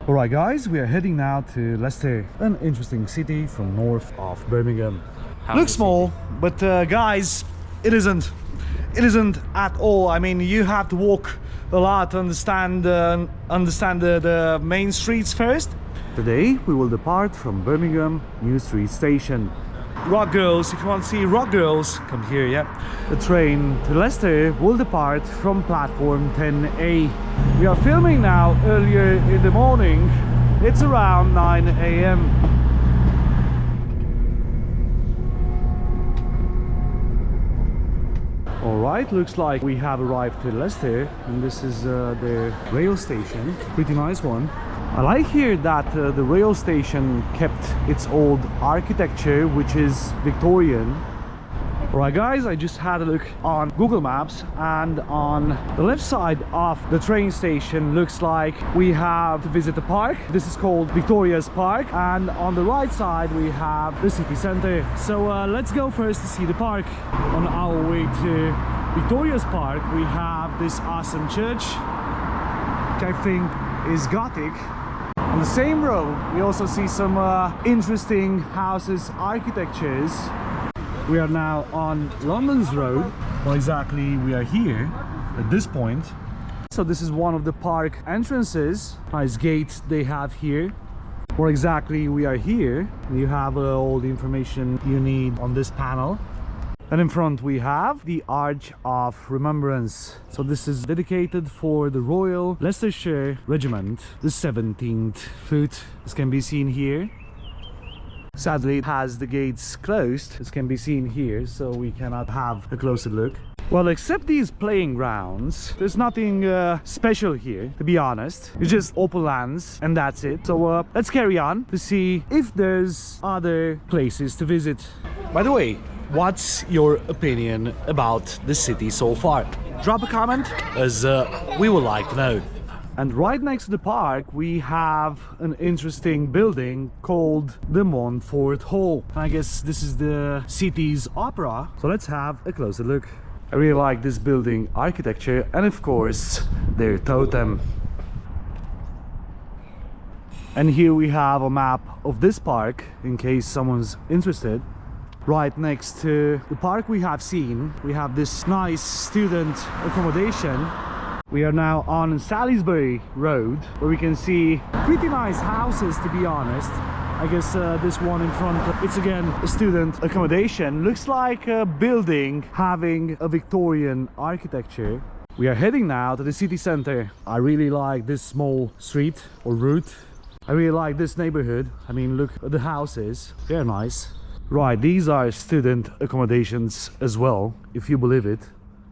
Alright guys, we are heading now to Leicester, an interesting city from north of Birmingham. Looks small, but guys, it isn't. It isn't at all. I mean, you have to walk a lot to understand the main streets first. Today we will depart from Birmingham New Street Station. Rock Girls, if you want to see Rock Girls, come here, yeah. The train to Leicester will depart from platform 10A. We are filming now earlier in the morning. It's around 9 AM. Alright, looks like we have arrived to Leicester, and this is the rail station. Pretty nice one. I like here that the rail station kept its old architecture, which is Victorian. Alright guys, I just had a look on Google Maps, and on the left side of the train station looks like we have to visit the park. This is called Victoria's Park, and on the right side we have the city center. So let's go first to see the park. On our way to Victoria's Park we have this awesome church, which I think is Gothic. On the same road we also see some interesting houses, architectures. We are now on London's Road. Well, exactly, we are here at this point. So this is one of the park entrances. Nice gate they have here. More exactly, we are here. You have all the information you need on this panel. And in front we have the Arch of Remembrance. So this is dedicated for the Royal Leicestershire Regiment, the 17th Foot. This can be seen here. Sadly, it has the gates closed, as can be seen here, so we cannot have a closer look. Well, except these playing grounds, there's nothing special here, to be honest. It's just open lands, and that's it. So let's carry on to see if there's other places to visit. By the way, what's your opinion about the city so far? Drop a comment, as we would like to know. And right next to the park we have an interesting building called the Montfort Hall. I guess this is the city's opera. So let's have a closer look. I really like this building architecture, and of course their totem. And here we have a map of this park in case someone's interested. Right next to the park we have seen, we have this nice student accommodation. We are now on Salisbury Road, where we can see pretty nice houses, to be honest. I guess this one in front, it's again a student accommodation. Looks like a building having a Victorian architecture. We are heading now to the city center. I really like this small street or route. I really like this neighborhood. I mean, look at the houses, they're nice. Right, these are student accommodations as well, if you believe it.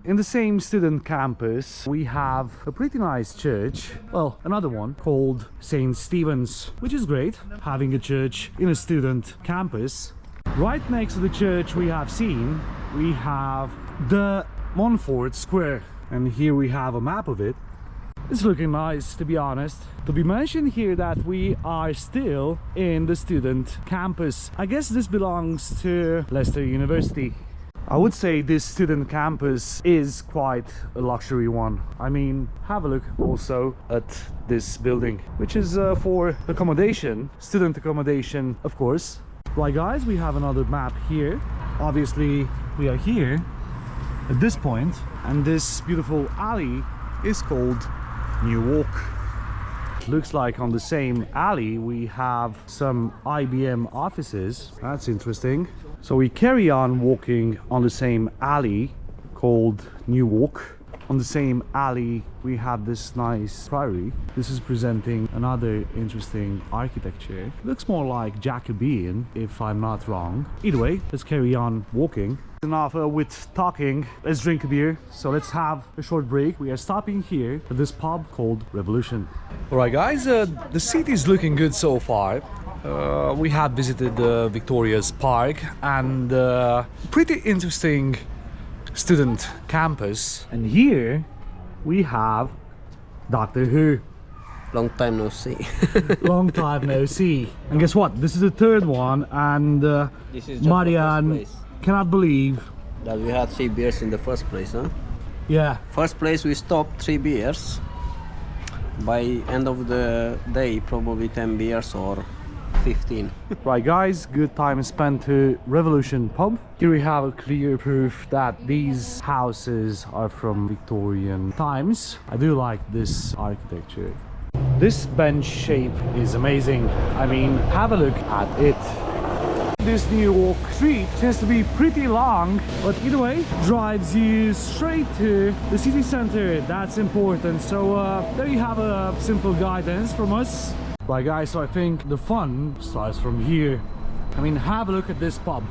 In the same student campus we have a pretty nice church, well, another one called St. Stephen's, which is great, having a church in a student campus. Right next to the church we have seen, we have the Montfort Square, and here we have a map of it. It's looking nice, to be honest. To be mentioned here that we are still in the student campus. I guess this belongs to Leicester University. I would say this student campus is quite a luxury one. I mean, have a look also at this building, which is for accommodation, student accommodation, of course. Right guys, we have another map here. Obviously, we are here at this point, and this beautiful alley is called New Walk. Looks like on the same alley we have some IBM offices. That's interesting. So we carry on walking on the same alley called New Walk. On the same alley we have this nice priory. This is presenting another interesting architecture. Looks more like Jacobean, if I'm not wrong. Either way, let's carry on walking. Enough with talking, let's drink a beer. So let's have a short break. We are stopping here at this pub called Revolution. Alright guys, the city is looking good so far. We have visited Victoria's Park, and pretty interesting student campus. And here we have Doctor Who. Long time no see. Long time no see. And guess what? This is the third one, and This is just Marianne the first place. cannot believe That we had 3 beers in the first place, huh? Yeah. First place we stopped 3 beers. By end of the day, probably 10 beers or 15. Right guys, good time spent to Revolution pub. Here we have a clear proof that these houses are from Victorian times. I do like this architecture. This bench shape is amazing. I mean, have a look at it. This New Walk street tends to be pretty long, but either way drives you straight to the city center. That's important. So there you have a simple guidance from us. Right guys, so I think the fun starts from here. I mean, have a look at this pub.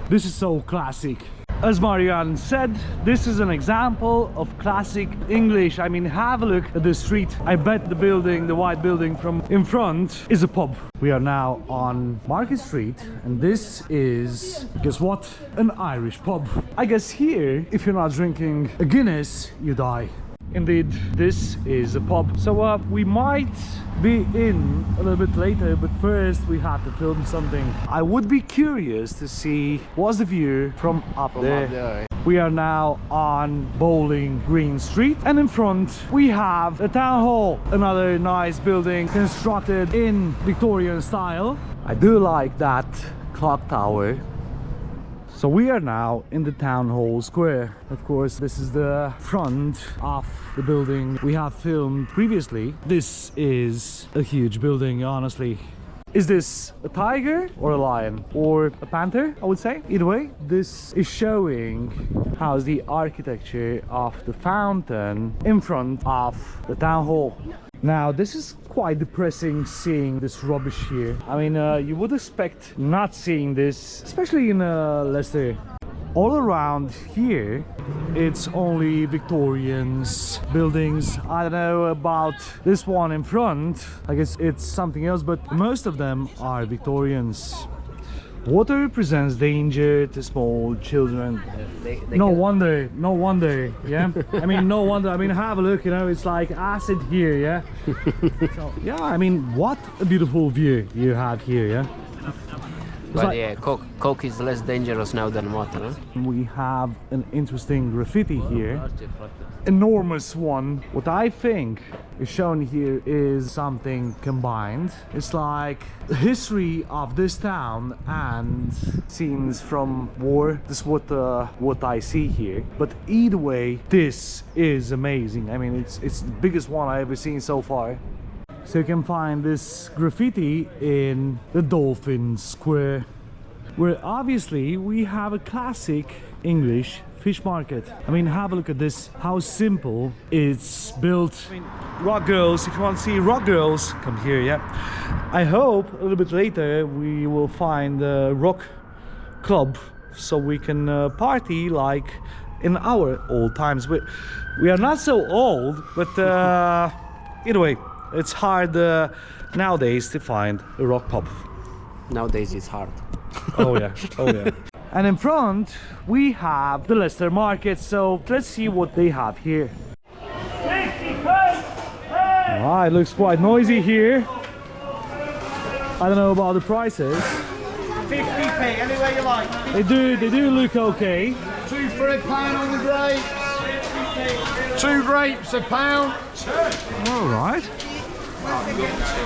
This is so classic. As Marianne said, this is an example of classic English. I mean, have a look at the street. I bet the building, the white building from in front, is a pub. We are now on Market Street, and this is, guess what? An Irish pub. I guess here, if you're not drinking a Guinness, you die. Indeed, this is a pub. So we might be in a little bit later, but first we have to film something. I would be curious to see what's the view from up there. We are now on Bowling Green Street, and in front we have the town hall, another nice building constructed in Victorian style. I do like that clock tower. So we are now in the town hall square. Of course, this is the front of the building we have filmed previously. This is a huge building, honestly. Is this a tiger or a lion or a panther? I would say. Either way, this is showing how's the architecture of the fountain in front of the town hall. Now this is quite depressing seeing this rubbish here. I mean, you would expect not seeing this, especially in Leicester. All around here it's only Victorians buildings. I don't know about this one in front, I guess it's something else, but most of them are Victorians. Water represents danger to small children. No wonder, yeah. I mean, no wonder. I mean, have a look, you know, it's like acid here, yeah. So, yeah, I mean, what a beautiful view you have here, yeah. But like, yeah, coke is less dangerous now than water, huh? We have an interesting graffiti here. Enormous one. What I think is shown here is something combined. It's like the history of this town and scenes from war. This is what I see here. But either way, this is amazing. I mean, it's the biggest one I've ever seen so far. So you can find this graffiti in the Dolphin Square, where obviously we have a classic English fish market. I mean, have a look at this, how simple it's built. I mean, rock girls, if you want to see rock girls, come here, yeah. I hope a little bit later we will find a rock club so we can party like in our old times. We are not so old, but either way, it's hard nowadays to find a rock pub. Nowadays it's hard. Oh yeah, oh yeah. And in front we have the Leicester Market, so let's see what they have here. It looks quite noisy here. I don't know about the prices. 50p, anywhere you like. They do look okay. 2 for £1 on the grapes. 2 grapes £1. All right.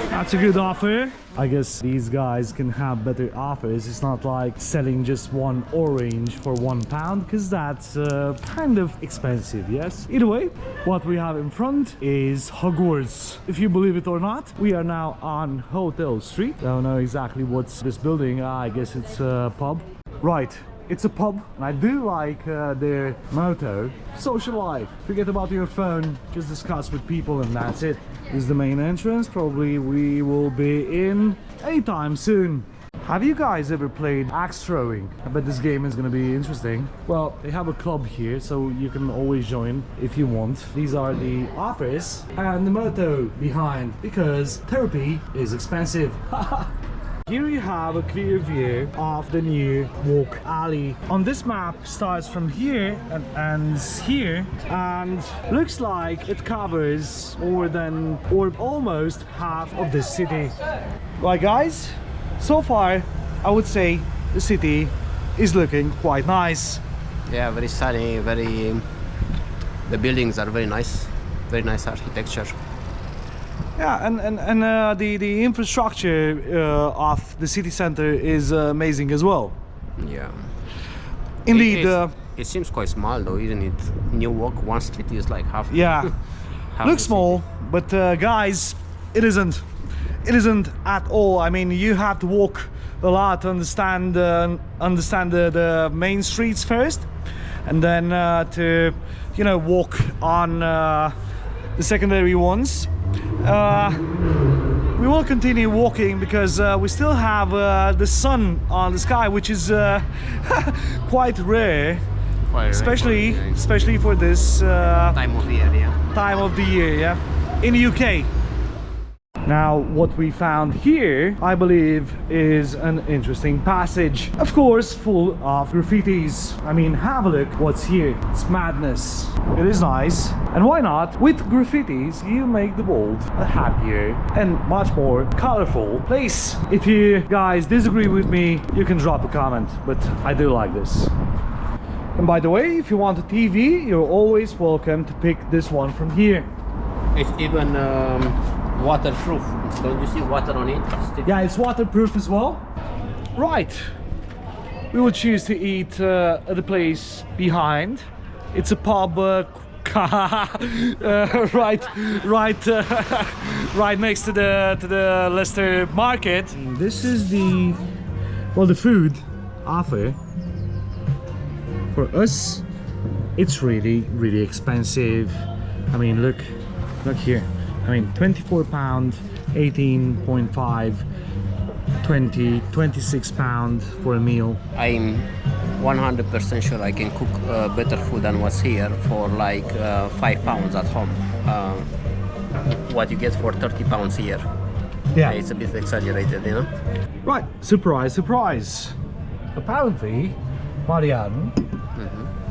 That's a good offer. I guess these guys can have better offers. It's not like selling just one orange for £1, because that's kind of expensive, yes? Either way, what we have in front is Hogwarts. If you believe it or not, we are now on Hotel Street. I don't know exactly what's this building. I guess it's a pub. Right. It's a pub, and I do like their motto, social life. Forget about your phone, just discuss with people, and that's it. This is the main entrance. Probably we will be in anytime soon. Have you guys ever played axe throwing? I bet this game is gonna be interesting. Well, they have a club here, so you can always join if you want. These are the offers and the motto behind, because therapy is expensive. Here you have a clear view of the New Walk Alley. On this map starts from here and ends here, and looks like it covers more than or almost half of the city. Right guys, so far I would say the city is looking quite nice. Yeah, very sunny, the buildings are very nice architecture. Yeah, and the infrastructure of the city center is amazing as well. Yeah. Indeed. It seems quite small though, isn't it? Newark, one street is like half. Yeah, half looks the small, but guys, it isn't. It isn't at all. I mean, you have to walk a lot to understand the main streets first, and then to walk on the secondary ones. We will continue walking because we still have the sun on the sky, which is quite rare, especially for this time of year, yeah. time of the year, yeah, in the UK. Now, what we found here, I believe, is an interesting passage. Of course, full of graffitis. I mean, have a look what's here. It's madness. It is nice. And why not? With graffitis, you make the world a happier and much more colorful place. If you guys disagree with me, you can drop a comment, but I do like this. And by the way, if you want a TV, you're always welcome to pick this one from here. It's even waterproof. Don't you see water on it? Yeah, it's waterproof as well. Right. We will choose to eat at the place behind. It's a pub right next to the Leicester Market. This is the food offer. For us, it's really expensive. I mean, look here. I mean, £24, 18.5, 20, £26 for a meal. I'm 100% sure I can cook better food than what's here for like £5 at home. What you get for £30 here. Yeah, It's a bit exaggerated, you know? right. Surprise, surprise. Apparently, Marianne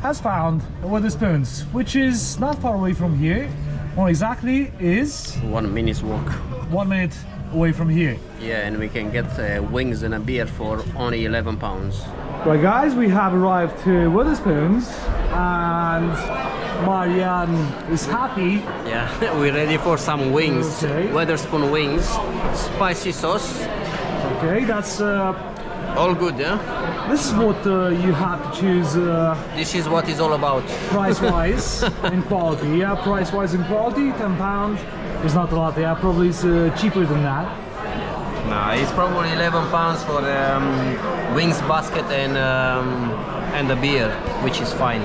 has found the Wetherspoons, which is not far away from here. More exactly is 1 minute's walk. 1 minute away from here. Yeah, and we can get wings and a beer for only £11. Right, guys, we have arrived to Wetherspoons, and Marianne is happy. Yeah, we're ready for some wings. Okay. Wetherspoon wings, spicy sauce, Okay, that's all good, yeah? this is what you have to choose This is what it's all about. price-wise and quality. Yeah, price-wise and quality, £10 is not a lot. Yeah, probably it's cheaper than that. No, it's probably £11 for wings basket and the beer, which is fine.